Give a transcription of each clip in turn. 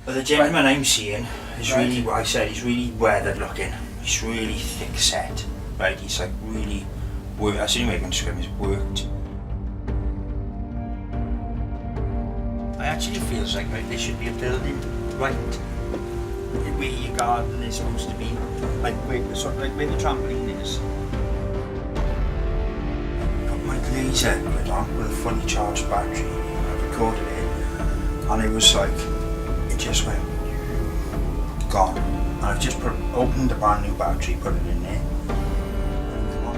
But the gentleman I'm seeing is really, what I said, he's really weathered looking. He's really thick set, right? He's like really worked. That's the only way I can describe him, he's worked. I actually feels like there should be a building right where your garden is supposed to be, like where, sort of like where the trampoline is. Got my laser grid on with a fully charged battery. I recorded it, and it was like, it just went gone. And I've just opened a brand new battery, put it in there. Come on.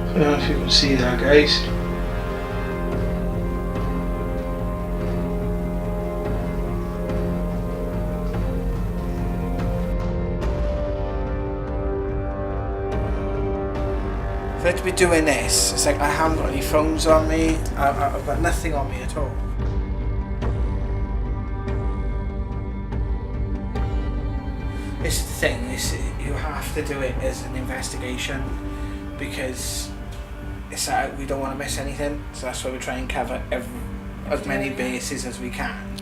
I don't know if you can see that, guys. If I had to be doing this, it's like I haven't got any phones on me, I've got nothing on me at all. This is the thing, you have to do it as an investigation because it's we don't want to miss anything, so that's why we try and cover as many bases as we can.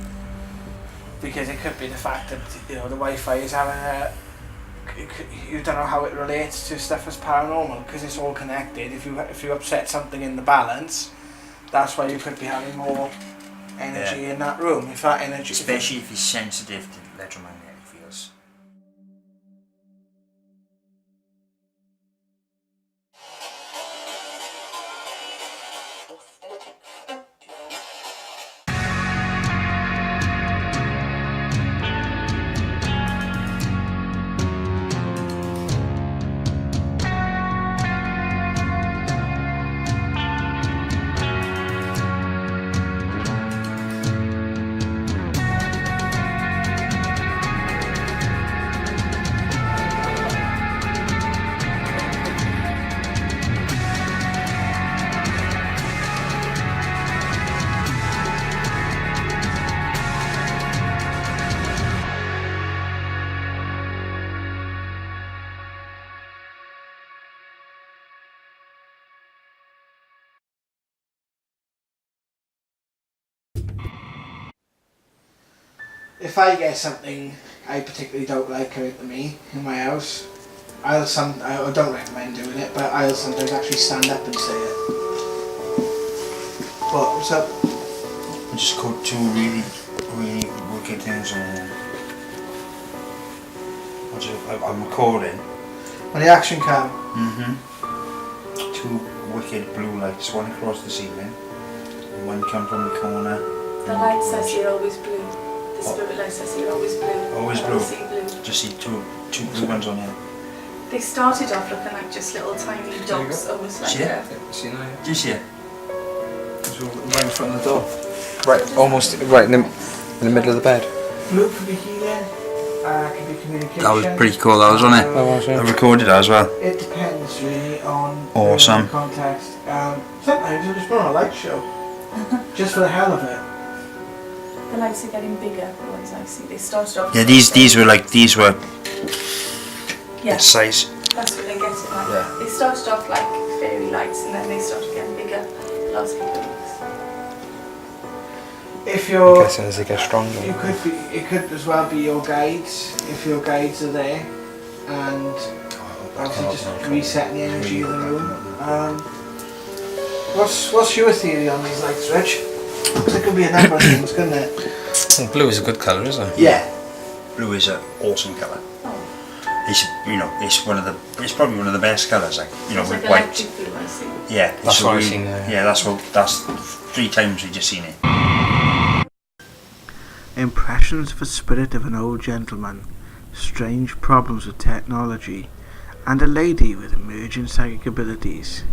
Because it could be the fact that the Wi-Fi is having you don't know how it relates to stuff as paranormal because it's all connected. If you upset something in the balance, that's why you could be having more energy in that room. If that energy, especially if it's sensitive to electromagnetic fields. if I get something I particularly don't like coming to me in my house, I don't recommend doing it, but I'll sometimes actually stand up and say it. What's up? I just caught two really wicked things on there. I'm recording. On the action cam? Two wicked blue lights, one across the ceiling, and one come from the corner. The light says you're always blue. The spirit light says you're always blue. Always blue. See blue. Just see two blue ones on here. They started off looking like just little tiny dots, almost like See it? See now? Do you see it? It's right in front of the door. Right, almost right in the middle of the bed. Blue could be healing, could be communication. That was pretty cool, that was, wasn't it? That was, yeah. I recorded that as well. It depends really on Awesome. the context. Sometimes I just want a light show, just for the hell of it. the lights are getting bigger. The ones I see, they started off. Yeah, these were yeah. this size. That's what they get it like. Yeah. They started off like fairy lights, and then they started getting bigger the last couple of weeks. If you're, I'm guessing as they get stronger. it could as well be your guides, if your guides are there, and obviously just resetting the energy of the room. What's your theory on these lights, Rich? Because it could be a number of things, couldn't it? Well, blue is a good colour, isn't it? Yeah. Blue is an awesome colour. Oh. It's probably one of the best colours, like, with like white. electric blue, I see. Yeah, That's it's what I've really- seen there. Yeah, that's 3 times we just seen it. Impressions of a spirit of an old gentleman, strange problems with technology, and a lady with emerging psychic abilities.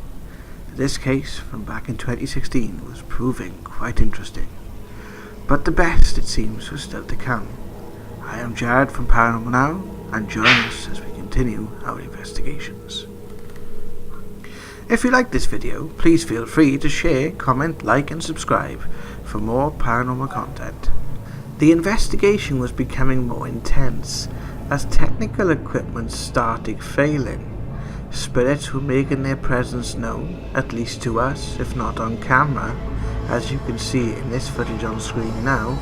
This case from back in 2016 was proving quite interesting. But the best, it seems, was still to come. I am Jared from Paranormal Now, and join us as we continue our investigations. If you like this video, please feel free to share, comment, like and subscribe for more paranormal content. The investigation was becoming more intense as technical equipment started failing. Spirits were making their presence known, at least to us, if not on camera, as you can see in this footage on screen now,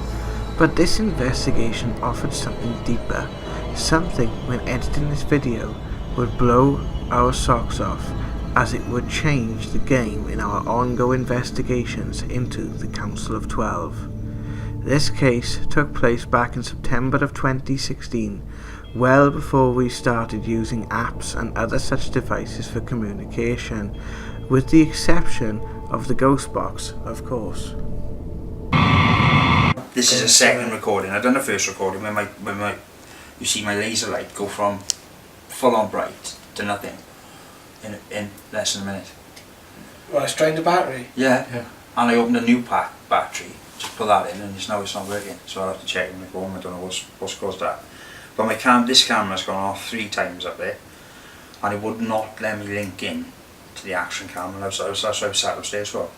but this investigation offered something deeper, something when editing this video would blow our socks off, as it would change the game in our ongoing investigations into the Council of 12. This case took place back in September of 2016, well before we started using apps and other such devices for communication, with the exception of the ghost box, of course. This is a second recording. I've done the first recording when my you see my laser light go from full on bright to nothing in less than a minute. Well, it's drained the battery. Yeah. And I opened a new battery, just put that in, and it's not working. So I'll have to check when I go home. I don't know what's caused that. But this camera's gone off 3 times up there, and it would not let me link in to the action camera. That's what I was sat upstairs for.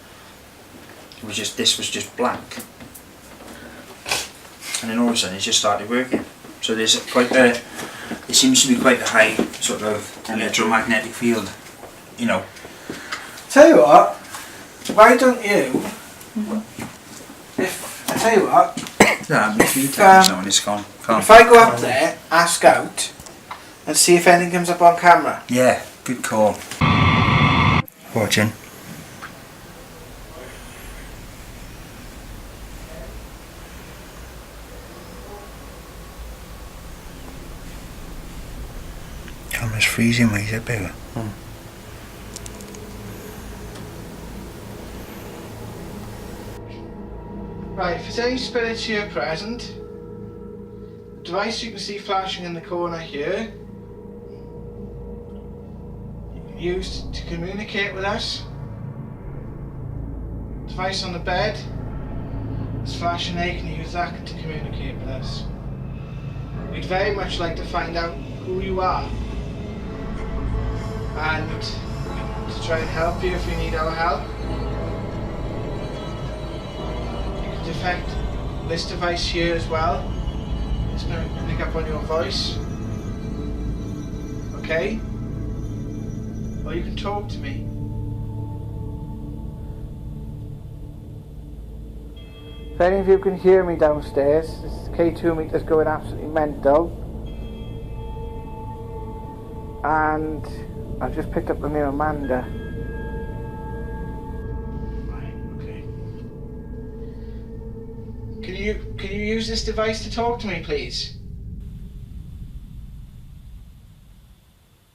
This was just blank, and then all of a sudden it just started working. So there's it seems to be quite a high sort of electromagnetic field, you know. Tell you what, why don't you? I tell you what. That happened 3 times now, and it's gone. If I go up there, ask out, and see if anything comes up on camera. Yeah, good call. Watching. Camera's freezing, mate, is it bigger? Right, if there's any spirits here present, the device you can see flashing in the corner here, used to communicate with us. Device on the bed is flashing there, you can use that to communicate with us. We'd very much like to find out who you are, and to try and help you if you need our help. You can defect this device here as well. It's going to pick up on your voice. Okay? Or you can talk to me. If any of you can hear me downstairs, this K2 meter's going absolutely mental. And I've just picked up the name Amanda. Right, okay. Can you use this device to talk to me, please?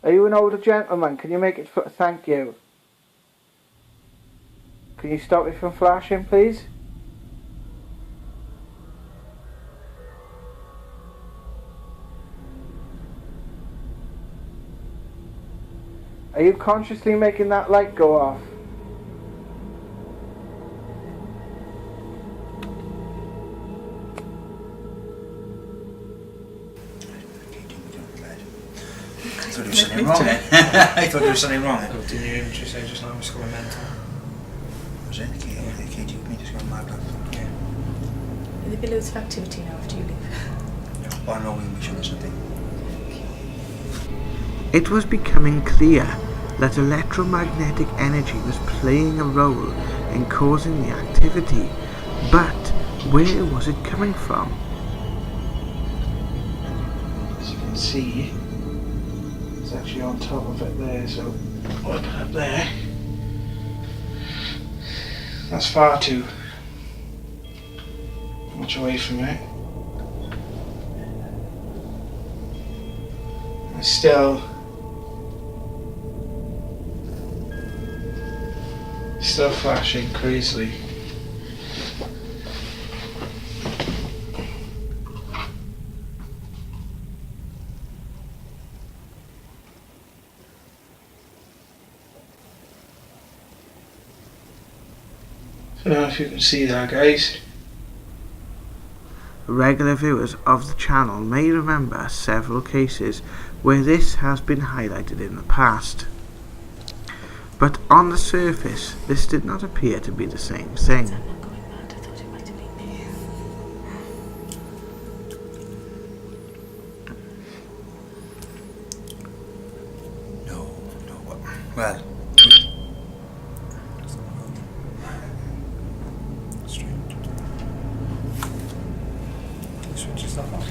Are you an older gentleman? Can you make it thank you? Can you stop it from flashing, please? Are you consciously making that light go off? I thought there was something wrong then. I thought there was something wrong then. Didn't you just say just now it's going mental? Was it? The KG meter's gone mad. Yeah. Will there be loads of activity now after you leave? Oh no, we should listen to. It was becoming clear that electromagnetic energy was playing a role in causing the activity, but where was it coming from? As you can see, it's actually on top of it there, so we'll put it up there. That's far too much away from it. It's still flashing crazily. I don't know if you can see that, guys. Regular viewers of the channel may remember several cases where this has been highlighted in the past. But on the surface, this did not appear to be the same thing. No. Well. stuff on.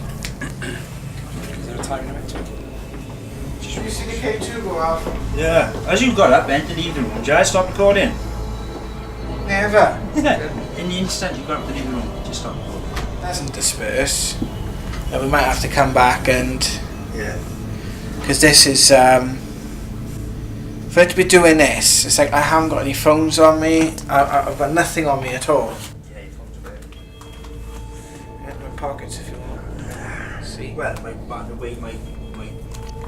Is there a time limit to it? Have you seen the K2 go off? Yeah. As you got up, went to leave the room, did I stop recording? Never. In the instant you got up to leave the room, just stop recording. Doesn't disperse. And we might have to come back and... Yeah. Because this is... for it to be doing this, it's like I haven't got any phones on me. I've got nothing on me at all. Yeah, your phone's away. In my pockets if you want. See? Well, by the way, my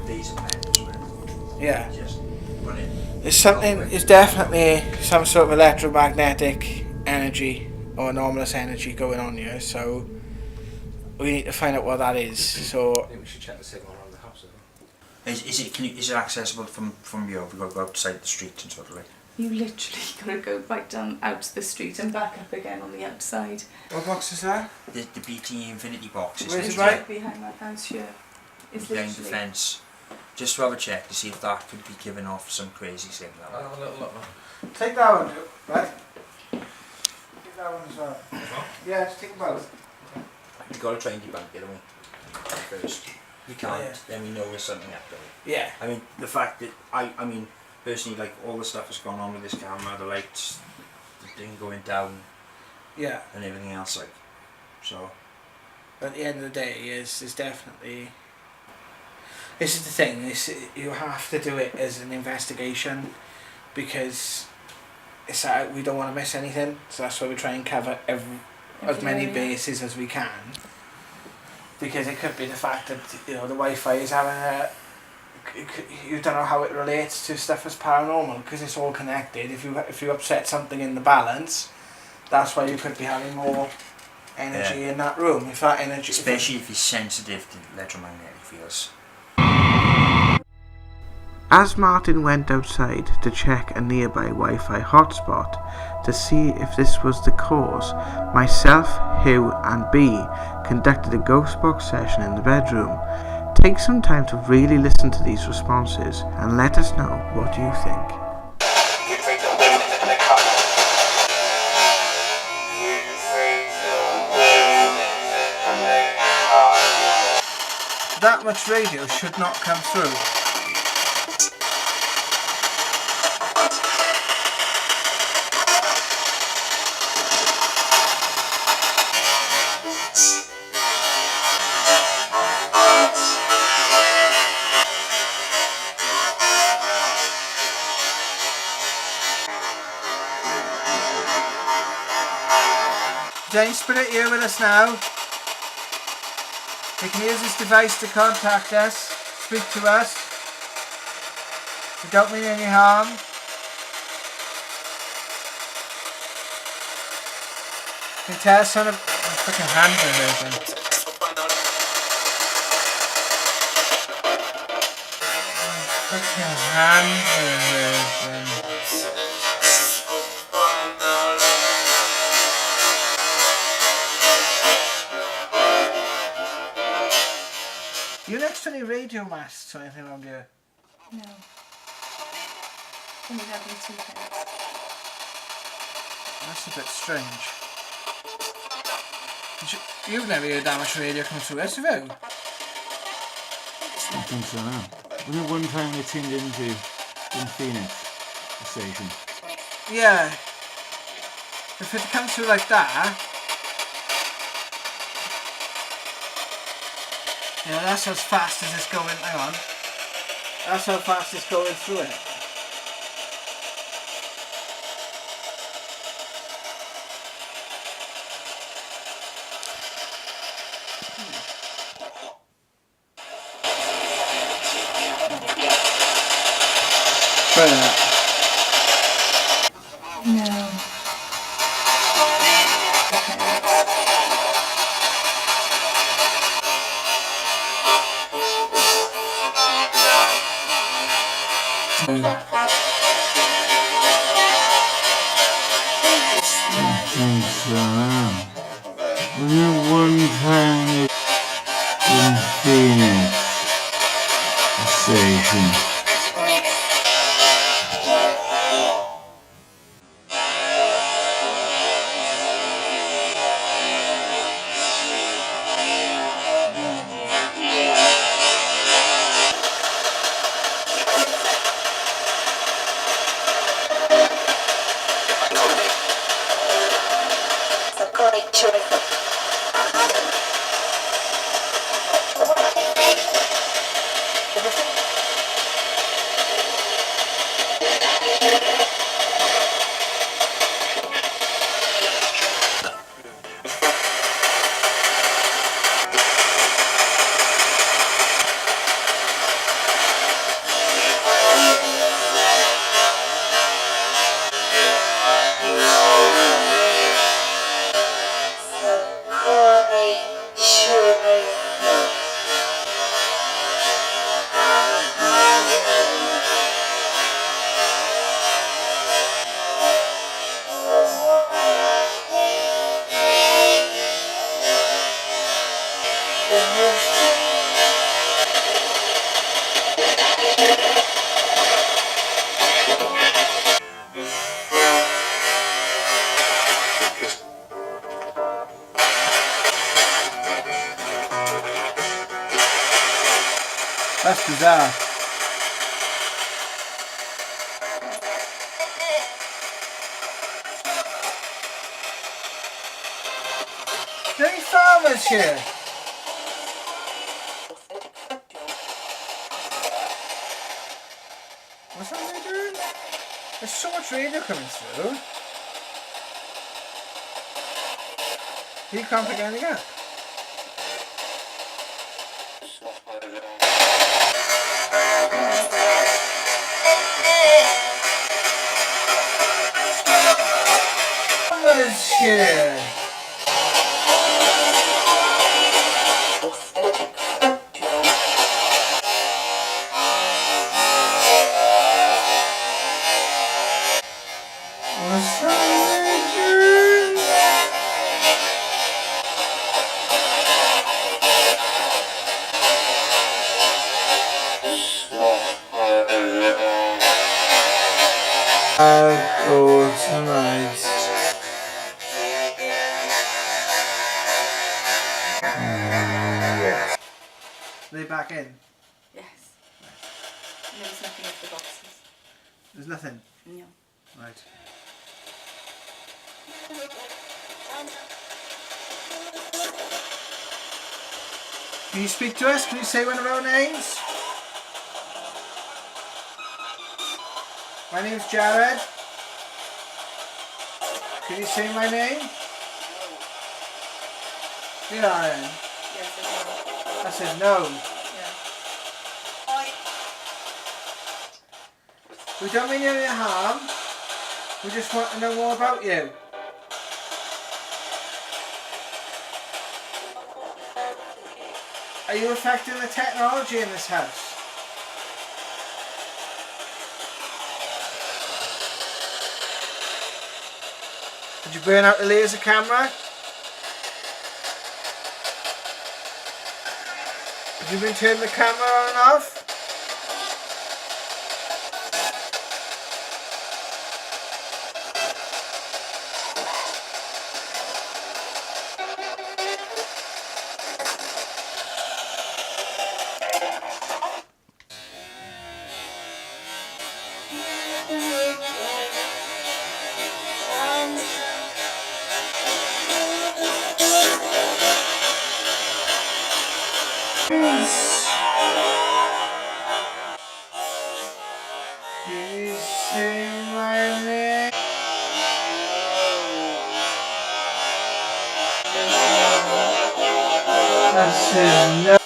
days are spent as well. Yeah. Just run it. It's definitely some sort of electromagnetic energy or anomalous energy going on here, so we need to find out what that is. So I think we should check the signal around the house. Is it accessible from you? We've got to go outside the street and sort of like. You literally got to go right down out to the street and back up again on the outside. what box is that? The BT Infinity box is Where's it literally right? Behind that house here. It's behind the literally... fence. Just to have a check to see if that could be giving off some crazy signal. I'll have a little look. Take that one, right? Take that one as well. Yeah, just take both. You've got to try and debunk it, haven't we? First. You can't, yeah. then we know there's something up there. Yeah. I mean, the fact that, I mean, personally, like, all the stuff that's gone on with this camera, the lights, the thing going down, Yeah. and everything else, like, so. But at the end of the day, is definitely... This is the thing, you have to do it as an investigation because it's we don't want to miss anything, so that's why we try and cover as many bases as we can. Because it could be the fact that the Wi-Fi is having you don't know how it relates to stuff as paranormal because it's all connected. If you upset something in the balance, that's why you could be having more energy in that room. If that energy, especially if you're sensitive to electromagnetic fields. As Martin went outside to check a nearby Wi-Fi hotspot to see if this was the cause, myself, Hugh and B conducted a ghost box session in the bedroom. Take some time to really listen to these responses and let us know what you think. That much radio should not come through. Jane Spirit here with us now. You can use this device to contact us, speak to us. We don't mean any harm. You can tell us on a freaking hand moving. Freaking hand moving. You next to any radio masts or anything around here? No. Only having 2 things. That's a bit strange. You've never heard that much radio come through us, have you? I think so now. Wasn't it one time they tuned into in Phoenix, the station? Yeah. If it comes through like that, you know, that's as fast as it's going. Hang on. That's how fast it's going through it. Try that. No. I think so now. Wasn't it one time in Phoenix, the station? That's bizarre. Are there any farmers here? What's that they doing? There's so much radio coming through. You can't pick anything up. Farmers here. What's that they doing? I'll go tonight. Yes. Are they back in? Yes. And there was nothing of the boxes. There's nothing. No. Right. Can you speak to us? Can you say one of our names? My name's Jared. Can you say my name? Yeah, then. Yes, I know. I said no. Yeah. We don't mean you any harm. We just want to know more about you. Are you affecting the technology in this house? Did you burn out the laser camera? Have you been turning the camera on and off? Can you say my name? I said no.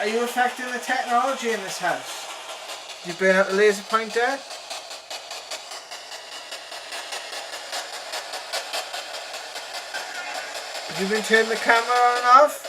Are you affecting the technology in this house? Did you burn out the laser pointer? Have you been turning the camera on and off?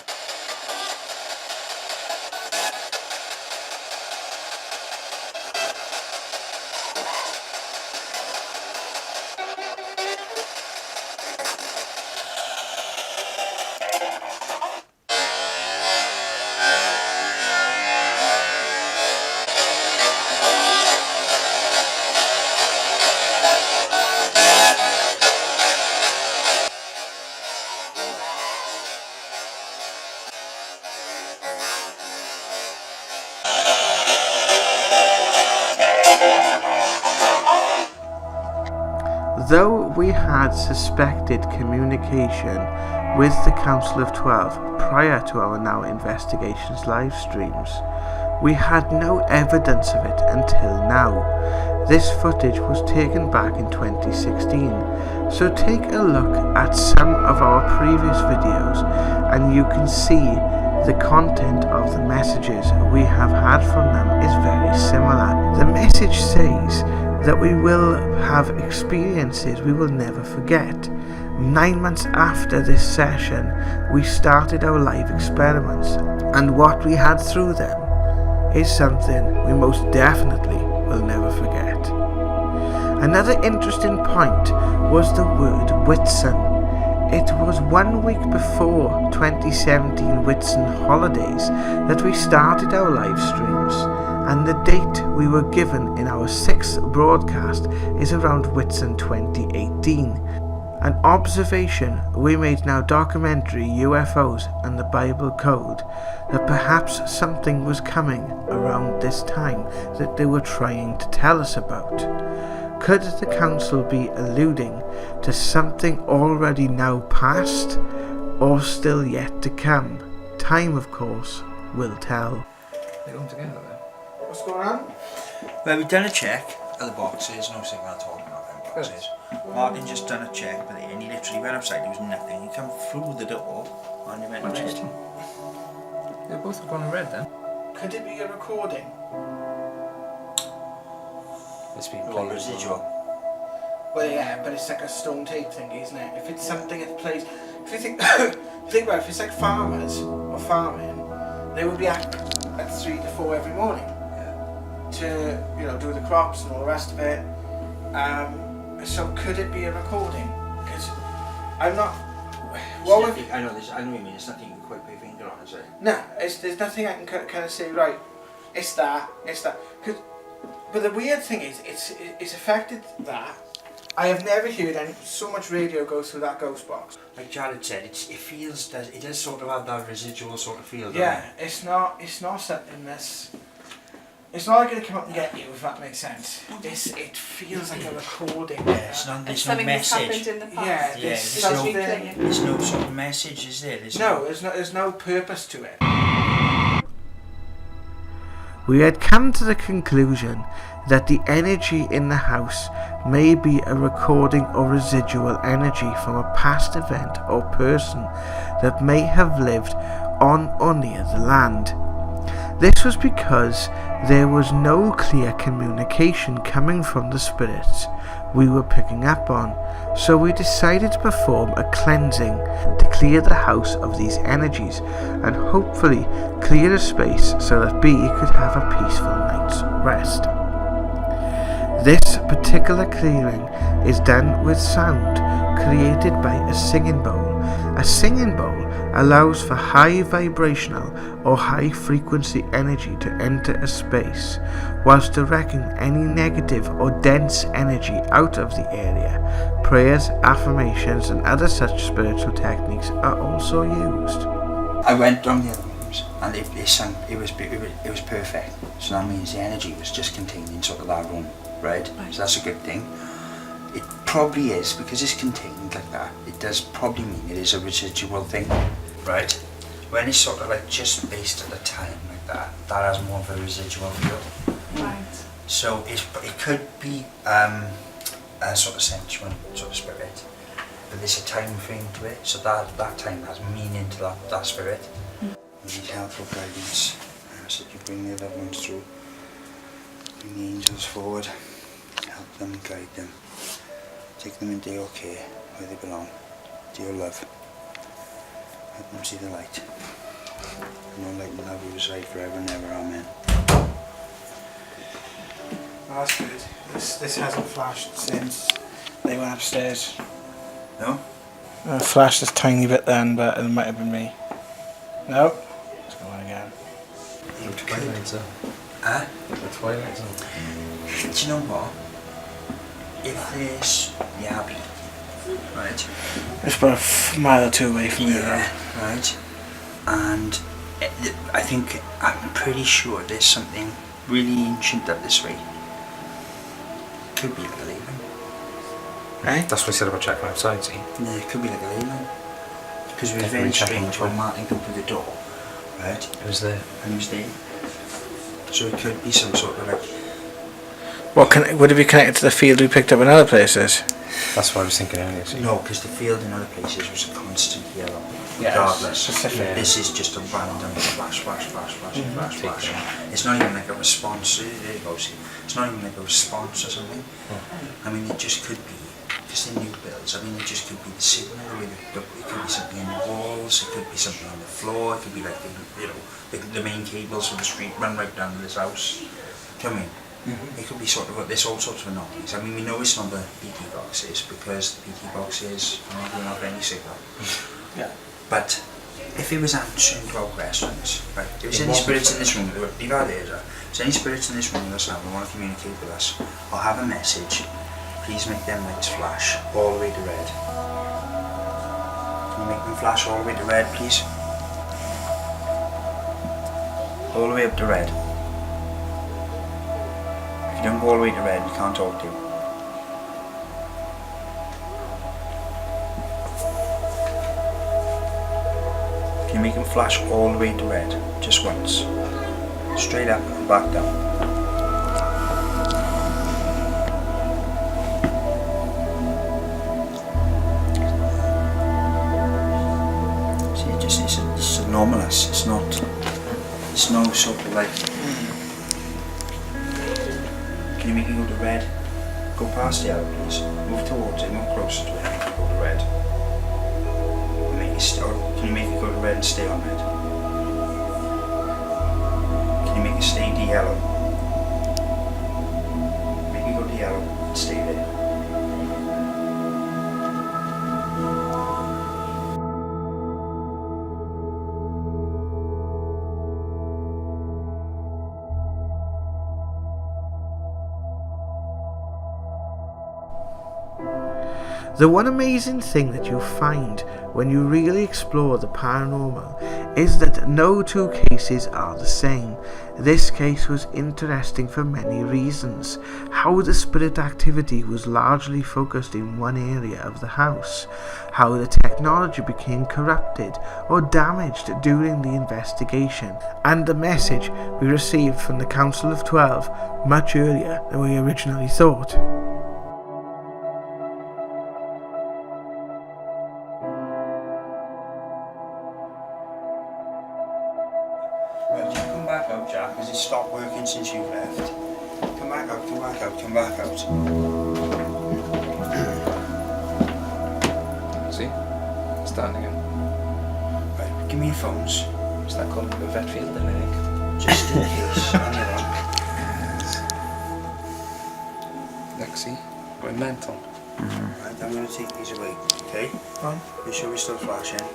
had suspected communication with the Council of 12 prior to our Now Investigations live streams. We had no evidence of it until now. This footage was taken back in 2016, so take a look at some of our previous videos and you can see the content of the messages we have had from them is very similar. The message says that we will have experiences we will never forget. 9 months after this session, we started our live experiments, and what we had through them is something we most definitely will never forget. Another interesting point was the word Whitsun. It was 1 week before 2017 Whitsun holidays that we started our live streams, and the date we were given in our 6th broadcast is around Whitsun 2018. An observation we made in our documentary UFOs and the Bible Code, that perhaps something was coming around this time that they were trying to tell us about. Could the council be alluding to something already now past, or still yet to come? Time, of course, will tell. They're going together there. What's going on? Well, we've done a check of the boxes, no signal talking about them boxes. Martin just done a check with it and he literally went outside, there was nothing. He come through the door and he went red. They're both gone red then. Could it be a recording? It's been Or played residual. Well, yeah, but it's like a stone tape thing, isn't it? If it's something that plays, if you think, think about it, if it's like farmers or farming, they would be up at 3 to 4 every morning to, you know, do the crops and all the rest of it. So could it be a recording? Because I'm not. What would, I know what you mean. It's nothing you can quite put your finger on, is it? no, there's nothing I can kind of say. Right, it's that. But the weird thing is, it's affected that. I have never heard so much radio go through that ghost box. Like Jared said, it feels that it does sort of have that residual sort of feel. Yeah, it's not something that's. It's not like going to come up and get you, if that makes sense. It feels like a recording. Yeah, there's no Something that's happened message. in the past. Yeah, there's something. There's no sort of message, is there? There's no purpose to it. We had come to the conclusion that the energy in the house may be a recording or residual energy from a past event or person that may have lived on or near the land. This was because there was no clear communication coming from the spirits we were picking up on, so we decided to perform a cleansing to clear the house of these energies and hopefully clear a space so that B could have a peaceful night's rest. This particular clearing is done with sound created by a singing bowl. A singing bowl allows for high vibrational or high frequency energy to enter a space, whilst directing any negative or dense energy out of the area. Prayers, affirmations and other such spiritual techniques are also used. I went down the other rooms and it was perfect. So that means the energy was just contained in sort of that room, right? So that's a good thing. It probably is, because it's contained like that, it does probably mean it is a residual thing, right? When it's sort of like just based at a time like that, that has more of a residual feel. Right. So it could be a sort of sensual sort of spirit, but there's a time frame to it, so that time has meaning to that spirit. You need help or guidance, so you bring the other ones through, bring the angels forward, help them, guide them. Take them into your care, where they belong, to your love. Let them see the light. No light and love, you reside forever and ever, amen. Oh, that's good. This hasn't flashed since they went upstairs. No? It flashed this tiny bit then, but it might have been me. No? Let's go on again. The Twilight Zone. Huh? The Twilight Zone. Do you know what? If there's the Abbey, right? It's about a mile or two away from here. Yeah, right. And I'm pretty sure there's something really ancient up this way. Could be like a leaving. Right? That's what I said about checking outside, see? Yeah, it could be like a alien. Because it was Yeah, very we check strange inside. when Martin come to the door, right? It was there. And he was there. So it could be some sort of like... Would it be connected to the field we picked up in other places? That's what I was thinking earlier, see? No, because the field in other places was a constant yellow. Yeah, Regardless. specific. This is just a random flash, flash, flash, flash, flash, flash. It's not even like a response. There you go, see. It's not even like a response or something. I mean, it just could be, just in new builds, I mean, it just could be the signal, it could be something in the walls, it could be something on the floor, it could be like, the main cables from the street run right down to this house. Do you know what I mean? It could be sort of, there's all sorts of anomalies. I mean, we know it's not the PT boxes because the PT boxes are not going to have any signal. Yeah. But if it was answering to our questions, right, if there's any spirits in this room, leave out there, if there's any spirits in this room with us now who want to communicate with us or have a message, please make them lights flash all the way to red. Can you make them flash all the way to red, please? All the way up to red. If you don't go all the way to red, we can't talk to you. Can you make them flash all the way to red, just once? Straight up and back down. See, it's anomalous. It's no sort of like... Can you make it go to red? Go past the yellow, please. Move towards it, move closer to it. Go to red. Can you make it go to red and stay on red? Can you make it stay to yellow? Make it go to yellow and stay there. The one amazing thing that you find when you really explore the paranormal is that no two cases are the same. This case was interesting for many reasons. How the spirit activity was largely focused in one area of the house, how the technology became corrupted or damaged during the investigation, and the message we received from the Council of 12 much earlier than we originally thought. Right, you come back out, Jack, because it's stopped working since you've left. Come back out, come back out, come back out. See? Starting again. Right, give me your phones. Is that called a vet field, I think? Just in case. Look, see? We're mental. Right, I'm going to take these away, okay? Fine. You sure we're still flashing?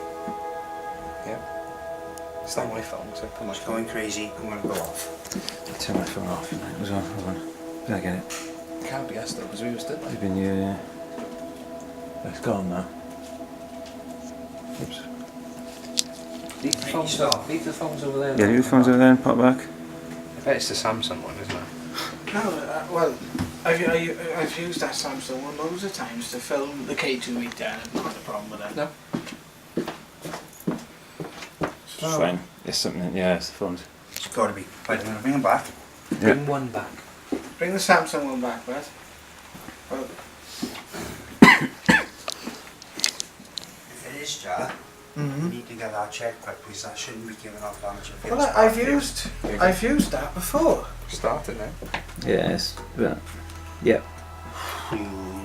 Yeah. It's not my phone, so put my It's going crazy, I'm going to go off. Turn my phone off as well, hold on. Did I get it? It can't be us though, because we were still It's like... been you, yeah. It's gone now. Oops. Leave the phones, leave the phones over there. Yeah, leave the phones over there and pop back. I bet it's the Samsung one, isn't it? No, well, I've used that Samsung one loads of times to film the K2 meter and I've not had a problem with it. No. It's fine. It's something, yeah, it's the phones. It's got to be. Right, I'm going to bring them back. Yeah. Bring one back. Bring the Samsung one back, Brett. Well, If it is, Jack, you need to get that checked quick because that shouldn't be giving off damage. It feels well, bad. I've used that before. Started now. Yes, but, yeah.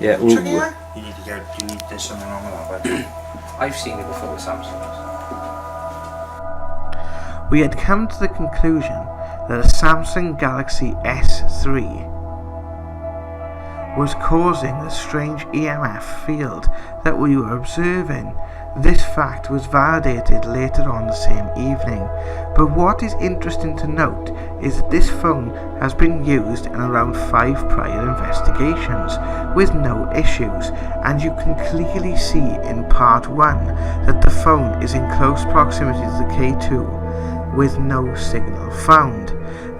Yeah, Yeah, Check it out. You need to get. You need. There's something wrong with that. But I've seen it before with Samsung. We had come to the conclusion that a Samsung Galaxy S3 was causing the strange EMF field that we were observing. This fact was validated later on the same evening, but what is interesting to note is that this phone has been used in around 5 prior investigations with no issues, and you can clearly see in part 1 that the phone is in close proximity to the K2. with no signal found.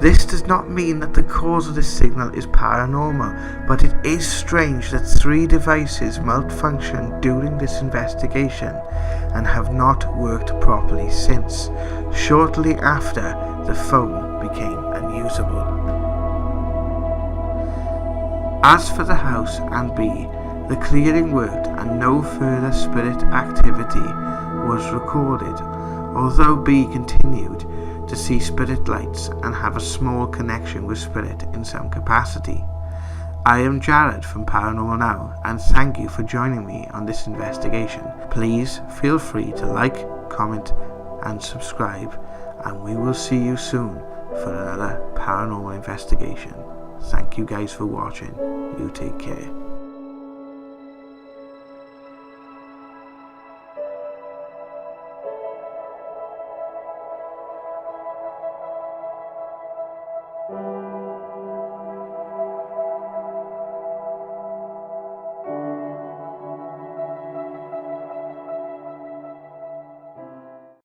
This does not mean that the cause of this signal is paranormal, but it is strange that 3 devices malfunctioned during this investigation and have not worked properly since, shortly after the phone became unusable. As for the house and B, the clearing worked and no further spirit activity was recorded, although B continued to see spirit lights and have a small connection with spirit in some capacity. I am Jared from Paranormal Now, and thank you for joining me on this investigation. Please feel free to like, comment and subscribe, and we will see you soon for another paranormal investigation. Thank you guys for watching. You take care.